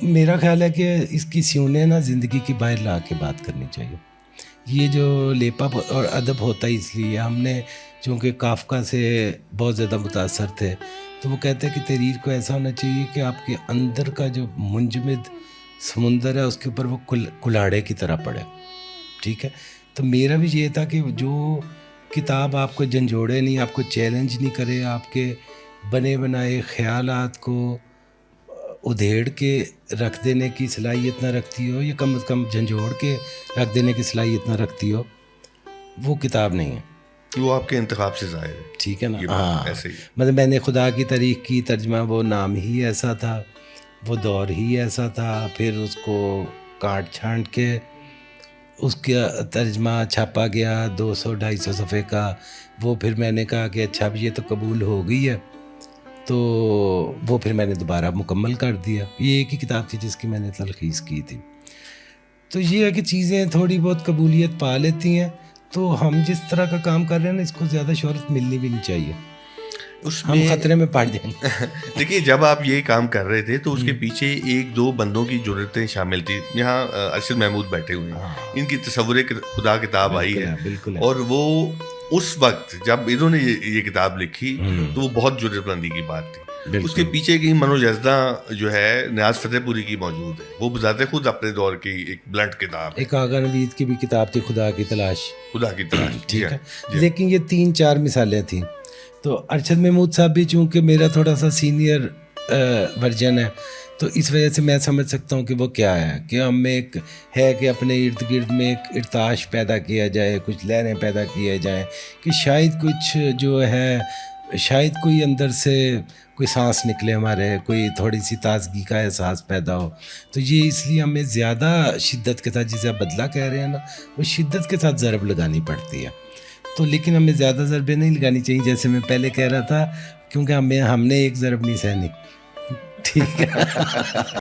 میرا خیال ہے کہ اس کی سیونیں نا زندگی کی باہر لا کے بات کرنی چاہیے. یہ جو لیپا اور ادب ہوتا ہے اس لیے ہم نے چونکہ کافکا سے بہت زیادہ متاثر تھے تو وہ کہتے ہیں کہ تحریر کو ایسا ہونا چاہیے کہ آپ کے اندر کا جو منجمد سمندر ہے اس کے اوپر وہ کلاڑے کی طرح پڑے. ٹھیک ہے. تو میرا بھی یہ تھا کہ جو کتاب آپ کو جھنجھوڑے نہیں, آپ کو چیلنج نہیں کرے, آپ کے بنے بنائے خیالات کو ادھیڑ کے رکھ دینے کی صلاحیت نہ رکھتی ہو, یا کم از کم جھنجھوڑ کے رکھ دینے کی صلاحیت نہ رکھتی ہو, وہ کتاب نہیں ہے. وہ آپ کے انتخاب سے ظاہر ہے. ٹھیک ہے نا. ہاں ایسے ہی مطلب میں نے خدا کی تاریخ کی ترجمہ, وہ نام ہی ایسا تھا, وہ دور ہی ایسا تھا, پھر اس کو کاٹ چھانٹ کے اس کا ترجمہ چھاپا گیا 200-250 صفحے کا. وہ پھر میں نے کہا کہ اچھا اب یہ تو قبول ہو گئی ہے, تو وہ پھر میں نے دوبارہ مکمل کر دیا. یہ ایک ہی کتاب تھی جس کی میں نے تلخیص کی تھی. تو یہ ہے کہ چیزیں تھوڑی بہت قبولیت پا لیتی ہیں, تو ہم جس طرح کا کام کر رہے ہیں نا اس کو زیادہ شہرت ملنی بھی نہیں چاہیے, ہم خطرے میں پڑ جائیں گے. دیکھیے جب آپ یہ کام کر رہے تھے تو اس کے پیچھے ایک دو بندوں کی جرتیں شامل تھی. یہاں ارشد محمود بیٹھے ہوئے ہیں, ان کی تصور خدا کتاب آئی ہے, اور وہ اس وقت جب انہوں نے یہ کتاب لکھی تو وہ بہت جرت بندی کی بات تھی. اس کے پیچھے کی منوجزدہ جو ہے نیاز فتح پوری کی موجود ہے, وہ بذات خود اپنے دور کی ایک بلنٹ کتاب. ایک آغا نوید کی بھی کتاب تھی خدا کی تلاش. ٹھیک ہے. لیکن یہ 3-4 مثالیں تھیں. تو ارشد محمود صاحب بھی چونکہ میرا تھوڑا سا سینئر ورژن ہے تو اس وجہ سے میں سمجھ سکتا ہوں کہ وہ کیا ہے, کہ ہم میں ایک ہے کہ اپنے ارد گرد میں ایک ارتعاش پیدا کیا جائے, کچھ لہریں پیدا کیے جائیں, کہ شاید کچھ جو ہے, شاید کوئی اندر سے کوئی سانس نکلے ہمارے, کوئی تھوڑی سی تازگی کا احساس پیدا ہو. تو یہ اس لیے ہمیں زیادہ شدت کے ساتھ, جسے بدلہ کہہ رہے ہیں نا, وہ شدت کے ساتھ ضرب لگانی پڑتی ہے. تو لیکن ہمیں زیادہ ضربیں نہیں لگانی چاہیے, جیسے میں پہلے کہہ رہا تھا, کیونکہ ہم نے ایک ضرب نہیں سہنی. ٹھیک ہے.